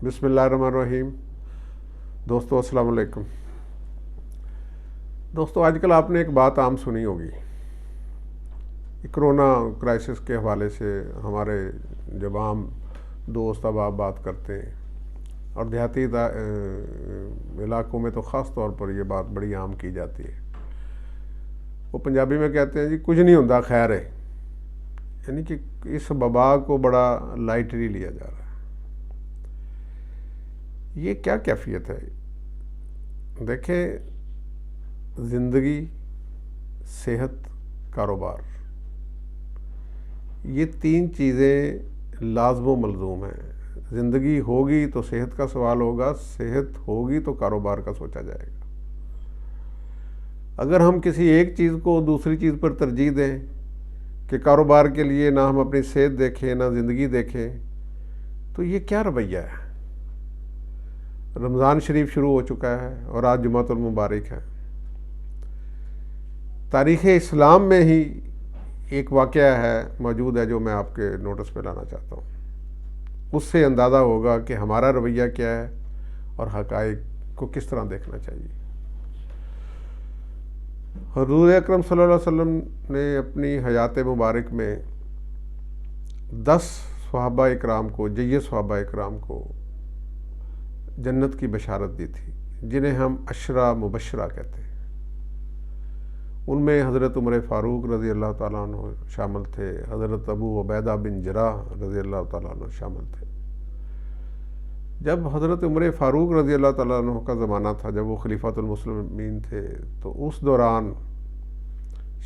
بسم اللہ الرحمن الرحیم۔ دوستو السلام علیکم۔ دوستو آج کل آپ نے ایک بات عام سنی ہوگی، کرونا کرائسس کے حوالے سے ہمارے جب عام دوست احباب بات کرتے ہیں، اور دیہاتی علاقوں میں تو خاص طور پر یہ بات بڑی عام کی جاتی ہے۔ وہ پنجابی میں کہتے ہیں جی کچھ نہیں ہوتا، خیر ہے، یعنی کہ اس وبا کو بڑا لائٹلی لیا جا رہا ہے۔ یہ کیا کیفیت ہے؟ دیکھیں، زندگی، صحت، کاروبار، یہ تین چیزیں لازم و ملزوم ہیں۔ زندگی ہوگی تو صحت کا سوال ہوگا، صحت ہوگی تو کاروبار کا سوچا جائے گا۔ اگر ہم کسی ایک چیز کو دوسری چیز پر ترجیح دیں کہ کاروبار کے لیے نہ ہم اپنی صحت دیکھیں نہ زندگی دیکھیں، تو یہ کیا رویہ ہے؟ رمضان شریف شروع ہو چکا ہے اور آج جمعۃ المبارک ہے۔ تاریخ اسلام میں ہی ایک واقعہ ہے موجود ہے جو میں آپ کے نوٹس پہ لانا چاہتا ہوں۔ اس سے اندازہ ہوگا کہ ہمارا رویہ کیا ہے اور حقائق کو کس طرح دیکھنا چاہیے۔ حضور اکرم صلی اللہ علیہ وسلم نے اپنی حیات مبارک میں 10 صحابہ اکرام کو، جید صحابہ اکرام کو جنت کی بشارت دی تھی، جنہیں ہم عشرہ مبشرہ کہتے ہیں۔ ان میں حضرت عمر فاروق رضی اللہ تعالیٰ عنہ شامل تھے، حضرت ابو عبیدہ بن جراح رضی اللہ تعالیٰ عنہ شامل تھے۔ جب حضرت عمر فاروق رضی اللہ تعالیٰ عنہ کا زمانہ تھا، جب وہ خلیفۃ المسلمین تھے، تو اس دوران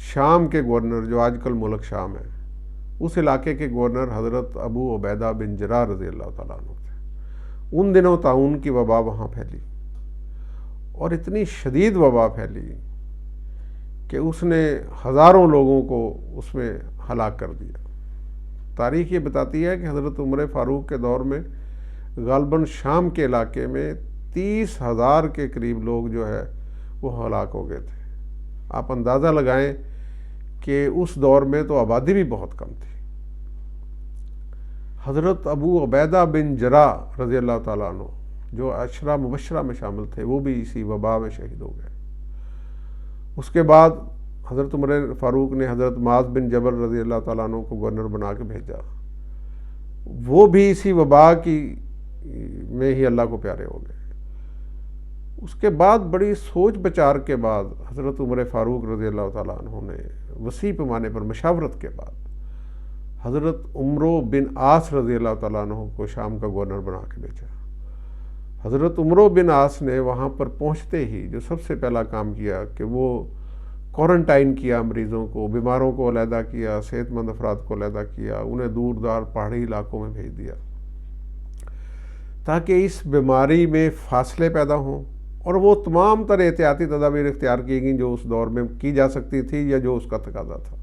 شام کے گورنر، جو آج کل ملک شام ہے، اس علاقے کے گورنر حضرت ابو عبیدہ بن جراح رضی اللہ تعالیٰ عنہ تھے۔ ان دنوں طاعون کی وبا وہاں پھیلی، اور اتنی شدید وبا پھیلی کہ اس نے ہزاروں لوگوں کو اس میں ہلاک کر دیا۔ تاریخ یہ بتاتی ہے کہ حضرت عمر فاروق کے دور میں غالباً شام کے علاقے میں 30,000 کے قریب لوگ جو ہے وہ ہلاک ہو گئے تھے۔ آپ اندازہ لگائیں کہ اس دور میں تو آبادی بھی بہت کم تھی۔ حضرت ابو عبیدہ بن جراح رضی اللہ تعالیٰ عنہ، جو عشرہ مبشرہ میں شامل تھے، وہ بھی اسی وبا میں شہید ہو گئے۔ اس کے بعد حضرت عمر فاروق نے حضرت معاذ بن جبل رضی اللہ تعالیٰ عنہ کو گورنر بنا کے بھیجا، وہ بھی اسی وبا کی میں ہی اللہ کو پیارے ہو گئے۔ اس کے بعد بڑی سوچ بچار کے بعد حضرت عمر فاروق رضی اللہ تعالیٰ عنہ نے وسیع پیمانے پر مشاورت کے بعد حضرت عمرو بن عاص رضی اللہ تعالیٰ عنہ کو شام کا گورنر بنا کے بھیجا۔ حضرت عمرو بن عاص نے وہاں پر پہنچتے ہی جو سب سے پہلا کام کیا کہ وہ کوارنٹائن کیا، مریضوں کو، بیماروں کو علیحدہ کیا، صحت مند افراد کو علیحدہ کیا، انہیں دور دار پہاڑی علاقوں میں بھیج دیا تاکہ اس بیماری میں فاصلے پیدا ہوں، اور وہ تمام تر احتیاطی تدابیر اختیار کی گئیں جو اس دور میں کی جا سکتی تھی یا جو اس کا تقاضا تھا۔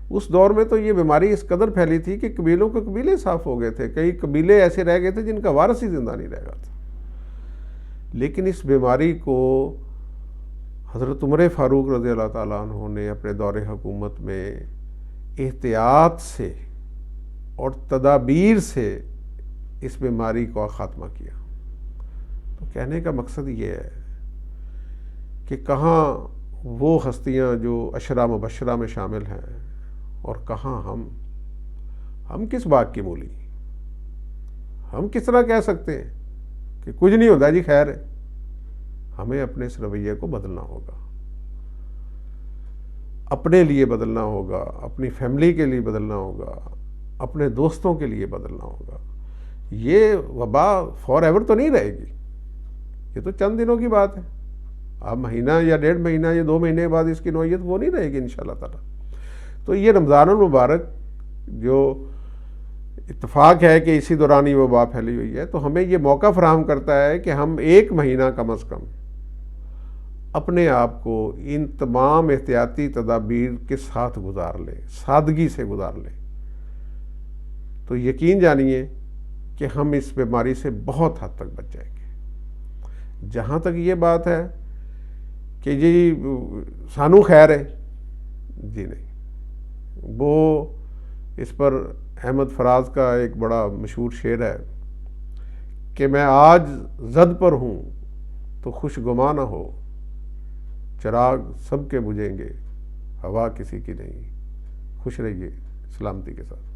اس دور میں تو یہ بیماری اس قدر پھیلی تھی کہ قبیلوں کے قبیلے صاف ہو گئے تھے، کئی قبیلے ایسے رہ گئے تھے جن کا وارث ہی زندہ نہیں رہ گیا تھا۔ لیکن اس بیماری کو حضرت عمر فاروق رضی اللہ تعالیٰ عنہ نے اپنے دور حکومت میں احتیاط سے اور تدابیر سے اس بیماری کا خاتمہ کیا۔ تو کہنے کا مقصد یہ ہے کہ کہاں وہ ہستیاں جو عشرہ مبشرہ میں شامل ہیں اور کہاں ہم کس بات کی مولی؟ ہم کس طرح کہہ سکتے ہیں کہ کچھ نہیں ہوتا جی، خیر ہے؟ ہمیں اپنے اس رویے کو بدلنا ہوگا، اپنے لیے بدلنا ہوگا، اپنی فیملی کے لیے بدلنا ہوگا، اپنے دوستوں کے لیے بدلنا ہوگا۔ یہ وبا فار ایور تو نہیں رہے گی، یہ تو چند دنوں کی بات ہے۔ اب مہینہ یا 1.5 مہینہ یا 2 مہینے بعد اس کی نوعیت وہ نہیں رہے گی انشاءاللہ تعالیٰ۔ تو یہ رمضان المبارک جو اتفاق ہے کہ اسی دوران یہ وبا پھیلی ہوئی ہے، تو ہمیں یہ موقع فراہم کرتا ہے کہ ہم 1 مہینہ کم از کم اپنے آپ کو ان تمام احتیاطی تدابیر کے ساتھ گزار لیں، سادگی سے گزار لیں۔ تو یقین جانیے کہ ہم اس بیماری سے بہت حد تک بچ جائیں گے۔ جہاں تک یہ بات ہے کہ جی سانو خیر ہے، جی نہیں، وہ اس پر احمد فراز کا ایک بڑا مشہور شعر ہے کہ میں آج زد پر ہوں تو خوش گما نہ ہو، چراغ سب کے بجھیں گے، ہوا کسی کی نہیں۔ خوش رہیے، سلامتی کے ساتھ۔